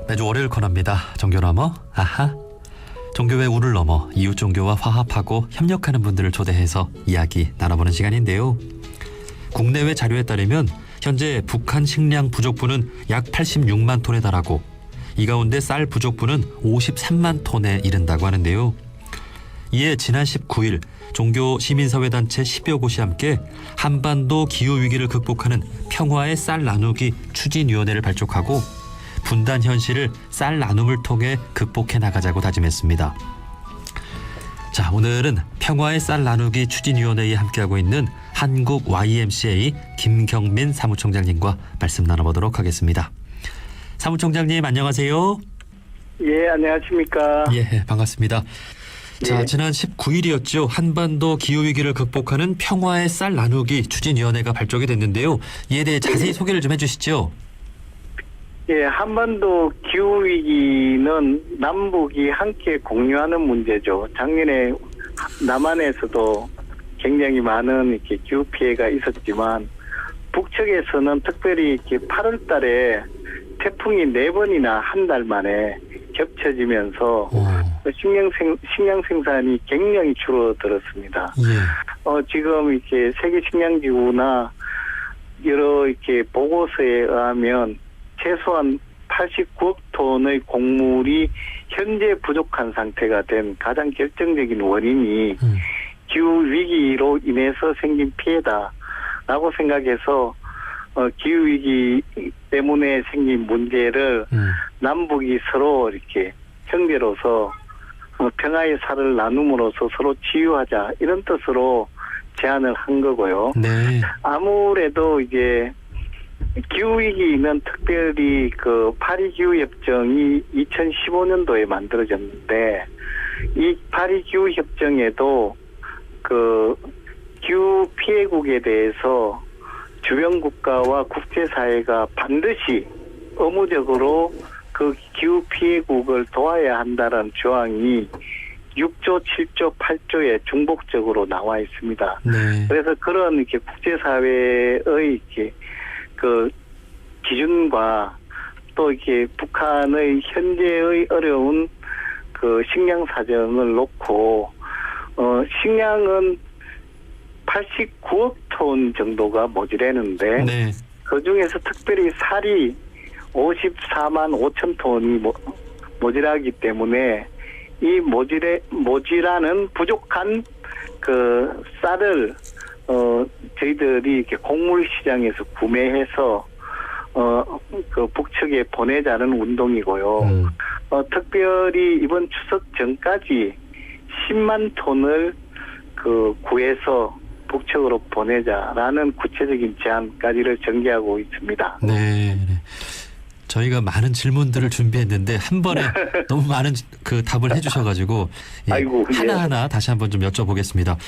매주 월요일 코너입니다. 종교너머 아하. 종교의 우를 넘어 이웃 종교와 화합하고 협력하는 분들을 초대해서 이야기 나눠보는 시간인데요. 국내외 자료에 따르면 현재 북한 식량 부족분은 약 86만 톤에 달하고 이 가운데 쌀 부족분은 53만 톤에 이른다고 하는데요. 이에 지난 19일 종교 시민사회단체 10여 곳이 함께 한반도 기후위기를 극복하는 평화의 쌀 나누기 추진위원회를 발족하고 분단 현실을 쌀 나눔을 통해 극복해 나가자고 다짐했습니다. 자, 오늘은 평화의 쌀 나누기 추진위원회에 함께하고 있는 한국 YMCA 김경민 사무총장님과 말씀 나눠보도록 하겠습니다. 사무총장님 안녕하세요. 예, 안녕하십니까. 예, 반갑습니다. 자, 예. 지난 19일이었죠. 한반도 기후위기를 극복하는 평화의 쌀 나누기 추진위원회가 발족이 됐는데요. 이에 대해 자세히 소개를 좀 해주시죠. 예, 한반도 기후위기는 남북이 함께 공유하는 문제죠. 작년에 남한에서도 굉장히 많은 이렇게 기후 피해가 있었지만 북측에서는 특별히 이렇게 8월 달에 태풍이 4번이나 한 달 만에 겹쳐지면서 식량 생산이 굉장히 줄어들었습니다. 예. 지금 이렇게 세계 식량기구나 여러 이렇게 보고서에 의하면 최소한 89억 톤의 곡물이 현재 부족한 상태가 된 가장 결정적인 원인이 기후 위기로 인해서 생긴 피해다라고 생각해서 기후 위기 때문에 생긴 문제를 남북이 서로 이렇게 형제로서 평화의 쌀을 나눔으로써 서로 치유하자 이런 뜻으로 제안을 한 거고요. 네. 아무래도 이제 기후위기는 특별히 그 파리 기후협정이 2015년도에 만들어졌는데 이 파리 기후협정에도 그 기후 피해국에 대해서 주변 국가와 국제사회가 반드시 의무적으로 그 기후 피해국을 도와야 한다는 조항이 6조, 7조, 8조에 중복적으로 나와 있습니다. 네. 그래서 그런 이렇게 국제사회의 이렇게 그 기준과 또 이렇게 북한의 현재의 어려운 그 식량 사정을 놓고 식량은 89억 톤 정도가 모자라는데 네. 그 중에서 특별히 쌀이 54만 5천 톤이 모자라기 때문에 이 모자라는 부족한 그 쌀을 저희들이 이렇게 곡물 시장에서 구매해서 그 북측에 보내자는 운동이고요. 특별히 이번 추석 전까지 10만 톤을 그 구해서 북측으로 보내자라는 구체적인 제안까지를 전개하고 있습니다. 네. 저희가 많은 질문들을 준비했는데 한 번에 너무 많은 그 답을 해주셔가지고 예, 아이고, 하나하나 다시 한번 좀 여쭤보겠습니다.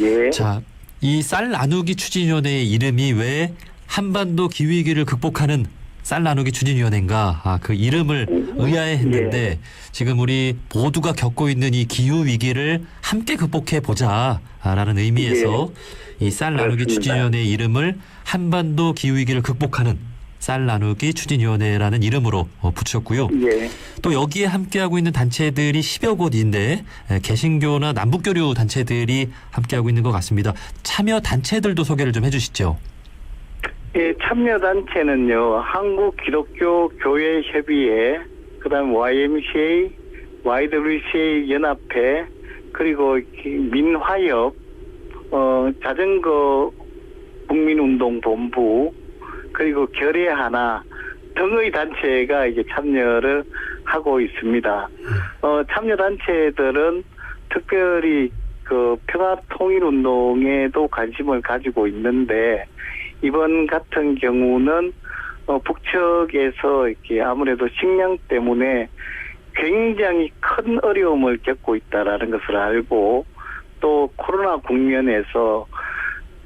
예. 자, 이 쌀 나누기 추진위원회의 이름이 왜 한반도 기후위기를 극복하는 쌀 나누기 추진위원회인가? 그 이름을 의아해했는데 지금 우리 모두가 겪고 있는 이 기후위기를 함께 극복해 보자라는 의미에서 이 쌀 나누기 그렇습니다. 추진위원회의 이름을 한반도 기후위기를 극복하는 쌀 나누기 추진위원회라는 이름으로 붙였고요. 예. 또 여기에 함께하고 있는 단체들이 10여 곳인데 개신교나 남북교류 단체들이 함께하고 있는 것 같습니다. 참여 단체들도 소개를 좀 해주시죠. 예, 참여 단체는요. 한국기독교교회협의회, 그다음 YMCA, YWCA 연합회, 그리고 민화협, 자전거 국민운동본부, 그리고 결의 하나 등의 단체가 이제 참여를 하고 있습니다. 참여 단체들은 특별히 그 평화통일운동에도 관심을 가지고 있는데 이번 같은 경우는 북측에서 이렇게 아무래도 식량 때문에 굉장히 큰 어려움을 겪고 있다라는 것을 알고 또 코로나 국면에서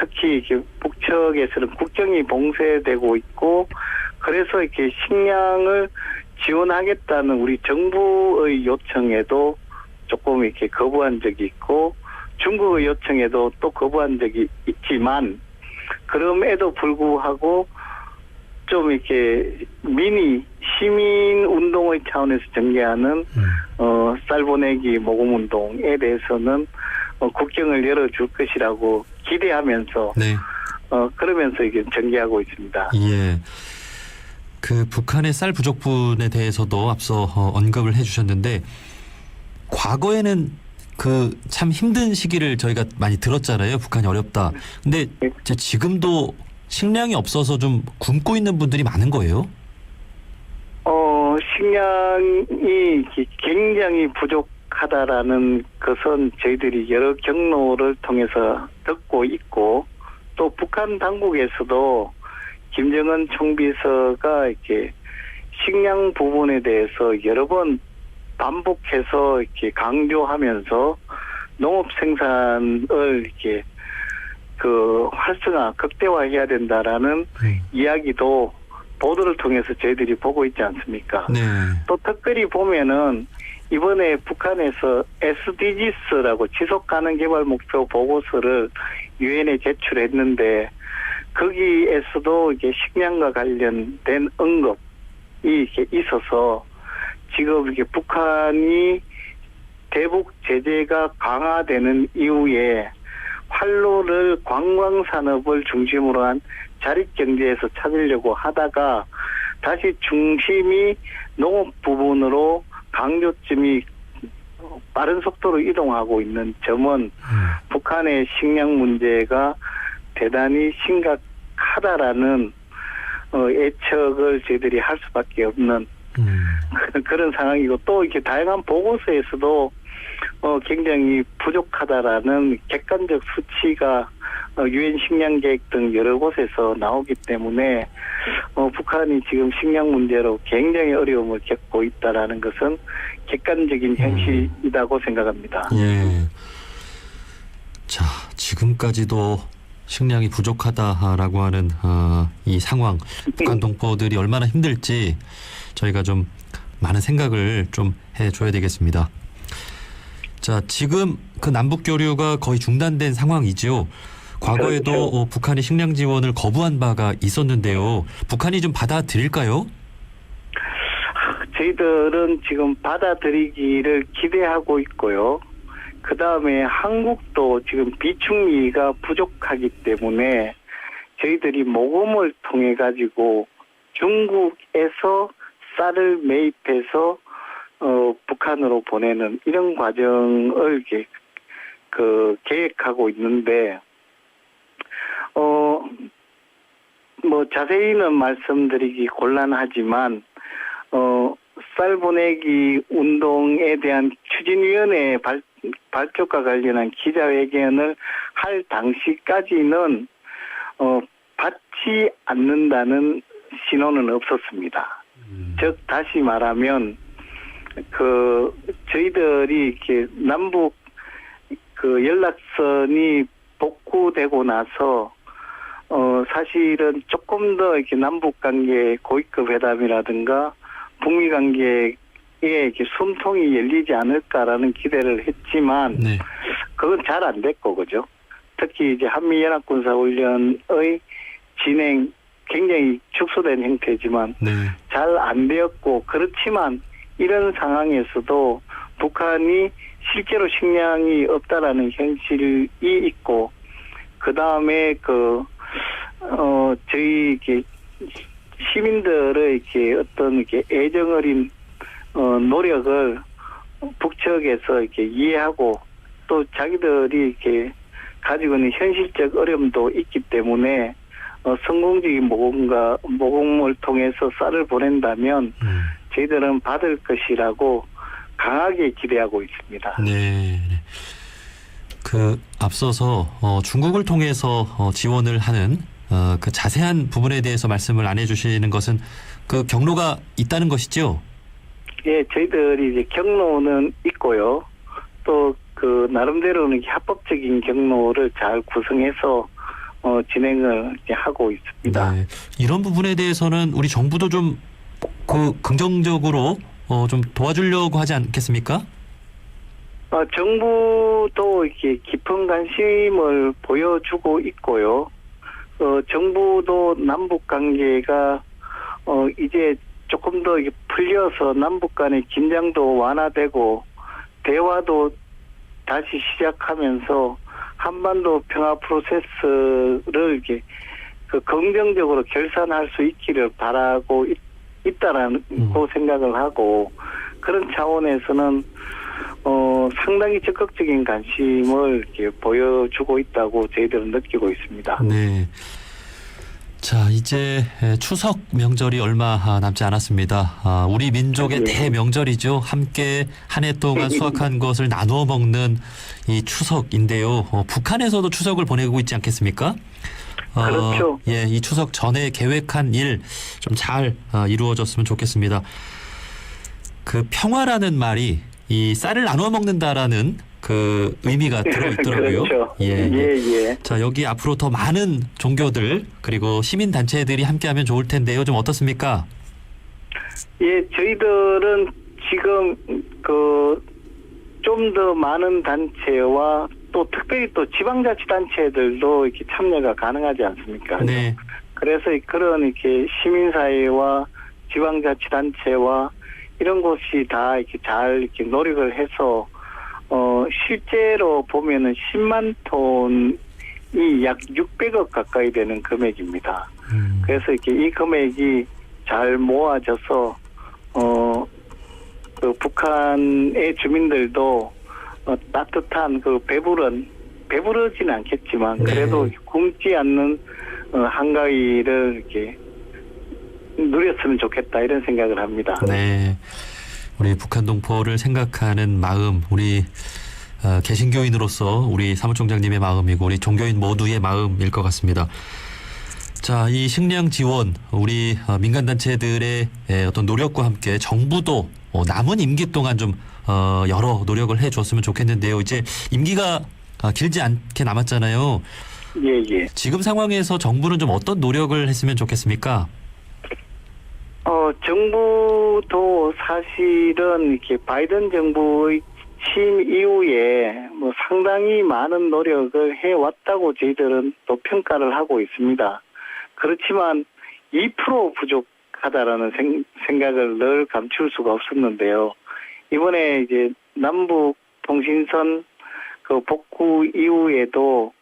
특히 북측에서는 국경이 봉쇄되고 있고 그래서 이렇게 식량을 지원하겠다는 우리 정부의 요청에도 조금 이렇게 거부한 적이 있고 중국의 요청에도 또 거부한 적이 있지만 그럼에도 불구하고 좀 이렇게 미니 시민 운동의 차원에서 전개하는 쌀 보내기 모금 운동에 대해서는 국경을 열어줄 것이라고 기대하면서 네. 그러면서 이게 전개하고 있습니다. 예. 그 북한의 쌀 부족분에 대해서도 앞서 언급을 해주셨는데 과거에는 그 참 힘든 시기를 저희가 많이 들었잖아요. 북한이 어렵다. 근데 이제 지금도 식량이 없어서 좀 굶고 있는 분들이 많은 거예요? 식량이 굉장히 부족하다라는 것은 저희들이 여러 경로를 통해서 듣고 있고 또 북한 당국에서도 김정은 총비서가 이렇게 식량 부분에 대해서 여러 번 반복해서 이렇게 강조하면서 농업 생산을 이렇게 활성화, 극대화해야 된다라는 이야기도 보도를 통해서 저희들이 보고 있지 않습니까? 네. 또 특별히 보면은 이번에 북한에서 SDGs라고 지속가능개발 목표 보고서를 유엔에 제출했는데 거기에서도 이게 식량과 관련된 언급이 이렇게 있어서 지금 이게 북한이 대북 제재가 강화되는 이후에 활로를 관광산업을 중심으로 한 자립경제에서 찾으려고 하다가 다시 중심이 농업 부분으로 강조점이 빠른 속도로 이동하고 있는 점은 북한의 식량 문제가 대단히 심각하다라는 예측을 저희들이 할 수밖에 없는 그런 상황이고 또 이렇게 다양한 보고서에서도 굉장히 부족하다라는 객관적 수치가 유엔 식량 계획 등 여러 곳에서 나오기 때문에 북한이 지금 식량 문제로 굉장히 어려움을 겪고 있다라는 것은 객관적인 현실이라고 생각합니다. 예. 자, 지금까지도 식량이 부족하다라고 하는 이 상황, 북한 동포들이 얼마나 힘들지 저희가 좀 많은 생각을 좀 해줘야 되겠습니다. 자, 지금 그 남북 교류가 거의 중단된 상황이죠. 과거에도 그렇죠. 북한이 식량 지원을 거부한 바가 있었는데요. 북한이 좀 받아들일까요? 저희들은 지금 받아들이기를 기대하고 있고요. 그 다음에 한국도 지금 비축미가 부족하기 때문에 저희들이 모금을 통해 가지고 중국에서 쌀을 매입해서 북한으로 보내는 이런 과정을 계획하고 있는데 뭐 자세히는 말씀드리기 곤란하지만 쌀 보내기 운동에 대한 추진위원회 발표과 관련한 기자회견을 할 당시까지는 받지 않는다는 신호는 없었습니다. 즉 다시 말하면 저희들이 이렇게 남북 연락선이 복구되고 나서 사실은 조금 더 이렇게 남북 관계 고위급 회담이라든가 북미 관계에 이렇게 숨통이 열리지 않을까라는 기대를 했지만 네. 그건 잘 안 됐고 그죠. 특히 이제 한미연합군사훈련의 진행 굉장히 축소된 형태지만 네. 잘 안 되었고 그렇지만 이런 상황에서도 북한이 실제로 식량이 없다라는 현실이 있고 그 다음에 저희 이렇게 시민들의 이렇게 어떤 이렇게 애정 어린 노력을 북측에서 이렇게 이해하고 또 자기들이 이렇게 가지고 있는 현실적 어려움도 있기 때문에 성공적인 모금을 통해서 쌀을 보낸다면 저희들은 받을 것이라고 강하게 기대하고 있습니다. 네. 앞서서 중국을 통해서 지원을 하는 그 자세한 부분에 대해서 말씀을 안 해주시는 것은 그 경로가 있다는 것이죠? 예, 저희들이 이제 경로는 있고요. 또 나름대로는 합법적인 경로를 잘 구성해서 진행을 이제 하고 있습니다. 네. 이런 부분에 대해서는 우리 정부도 좀 긍정적으로 좀 도와주려고 하지 않겠습니까? 정부도 이렇게 깊은 관심을 보여주고 있고요. 정부도 남북 관계가 이제 조금 더 이게 풀려서 남북 간의 긴장도 완화되고 대화도 다시 시작하면서 한반도 평화 프로세스를 이렇게 그 긍정적으로 결산할 수 있기를 바라고 있다라고 생각을 하고, 그런 차원에서는 상당히 적극적인 관심을 이렇게 보여주고 있다고 저희들은 느끼고 있습니다. 네. 자, 이제 추석 명절이 얼마 남지 않았습니다. 우리 민족의 대명절이죠. 함께 한 해 동안 수확한 것을 나누어 먹는 이 추석인데요. 북한에서도 추석을 보내고 있지 않겠습니까? 그렇죠. 예, 이 추석 전에 계획한 일 좀 잘 이루어졌으면 좋겠습니다. 그 평화라는 말이 이 쌀을 나누어 먹는다라는 그 의미가 들어있더라고요. 그렇죠. 예. 자, 여기 앞으로 더 많은 종교들 그리고 시민 단체들이 함께하면 좋을 텐데요. 좀 어떻습니까? 예, 저희들은 지금 좀 더 많은 단체와 또 특별히 또 지방자치단체들도 이렇게 참여가 가능하지 않습니까? 네. 그래서 그런 이렇게 시민사회와 지방자치단체와 이런 곳이 다 이렇게 잘 이렇게 노력을 해서 실제로 보면은 10만 톤이 약 600억 가까이 되는 금액입니다. 그래서 이렇게 이 금액이 잘 모아져서 그 북한의 주민들도 따뜻한 그 배부르지는 않겠지만 그래도 굶지 않는 한가위를 이렇게 누렸으면 좋겠다 이런 생각을 합니다. 네. 우리 북한 동포를 생각하는 마음, 우리 개신교인으로서 우리 사무총장님의 마음이고 우리 종교인 모두의 마음일 것 같습니다. 자, 이 식량 지원, 우리 민간단체들의 어떤 노력과 함께 정부도 남은 임기 동안 좀 여러 노력을 해줬으면 좋겠는데요. 이제 임기가 길지 않게 남았잖아요. 예. 지금 상황에서 정부는 좀 어떤 노력을 했으면 좋겠습니까? 정부도 사실은 이렇게 바이든 정부의 취임 이후에 뭐 상당히 많은 노력을 해왔다고 저희들은 또 평가를 하고 있습니다. 그렇지만 2% 부족하다라는 생각을 늘 감출 수가 없었는데요. 이번에 이제 남북 통신선 그 복구 이후에도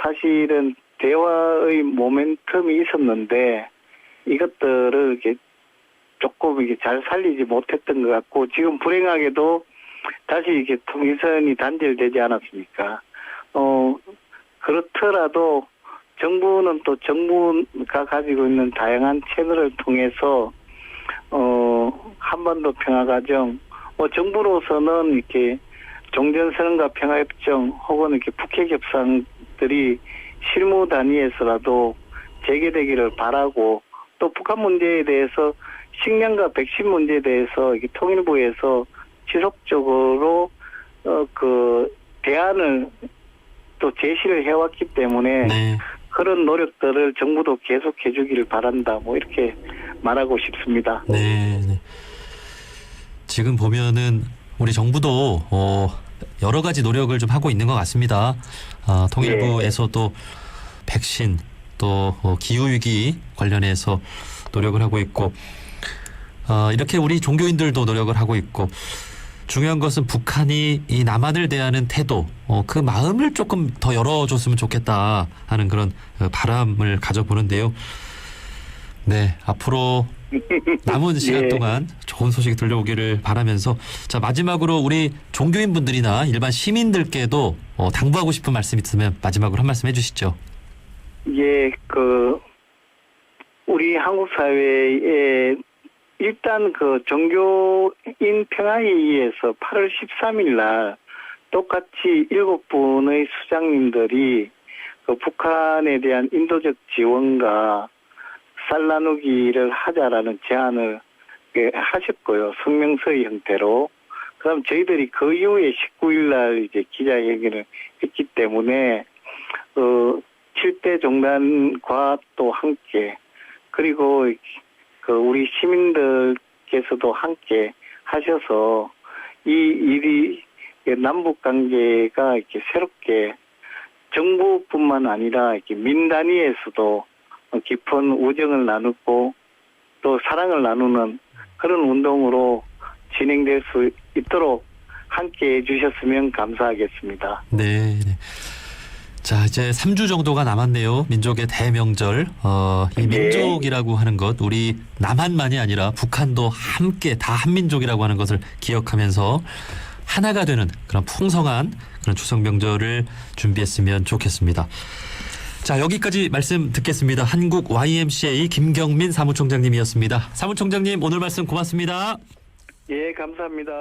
사실은 대화의 모멘텀이 있었는데 이것들을 이렇게 조금 이게 잘 살리지 못했던 것 같고, 지금 불행하게도 다시 이렇게 통신선이 단절되지 않았습니까? 그렇더라도 정부는 또 정부가 가지고 있는 다양한 채널을 통해서 한반도 평화과정, 정부로서는 이렇게 종전선언과 평화협정 혹은 이렇게 북핵 협상들이 실무 단위에서라도 재개되기를 바라고, 또 북한 문제에 대해서 식량과 백신 문제에 대해서 이게 통일부에서 지속적으로 그 대안을 또 제시를 해왔기 때문에 네. 그런 노력들을 정부도 계속해 주기를 바란다. 뭐 이렇게 말하고 싶습니다. 네. 지금 보면은 우리 정부도 여러 가지 노력을 좀 하고 있는 것 같습니다. 통일부에서도 백신 또 기후위기 관련해서 노력을 하고 있고 이렇게 우리 종교인들도 노력을 하고 있고, 중요한 것은 북한이 이 남한을 대하는 태도, 그 마음을 조금 더 열어줬으면 좋겠다 하는 그런 바람을 가져보는데요. 네, 앞으로 남은 시간 동안 좋은 소식 들려오기를 바라면서, 자, 마지막으로 우리 종교인분들이나 일반 시민들께도 당부하고 싶은 말씀 있으면 마지막으로 한 말씀 해주시죠. 예, 우리 한국 사회에 일단 그 종교인 평화회의에서 8월 13일 날 똑같이 7분의 수장님들이 그 북한에 대한 인도적 지원과 쌀 나누기를 하자라는 제안을 하셨고요. 성명서의 형태로. 그다음 저희들이 그 이후에 19일 날 이제 기자회견을 했기 때문에 7대 종단과 또 함께, 그리고 우리 시민들께서도 함께 하셔서 이 일이 남북 관계가 이렇게 새롭게 정부뿐만 아니라 이렇게 민 단위에서도 깊은 우정을 나누고 또 또 사랑을 나누는 그런 운동으로 진행될 수 있도록 함께 해주셨으면 감사하겠습니다. 네. 자, 이제 3주 정도가 남았네요. 민족의 대명절. 이 네. 민족이라고 하는 것, 우리 남한만이 아니라 북한도 함께 다 한민족이라고 하는 것을 기억하면서 하나가 되는 그런 풍성한 그런 추석 명절을 준비했으면 좋겠습니다. 자, 여기까지 말씀 듣겠습니다. 한국 YMCA 김경민 사무총장님이었습니다. 사무총장님, 오늘 말씀 고맙습니다. 예, 감사합니다.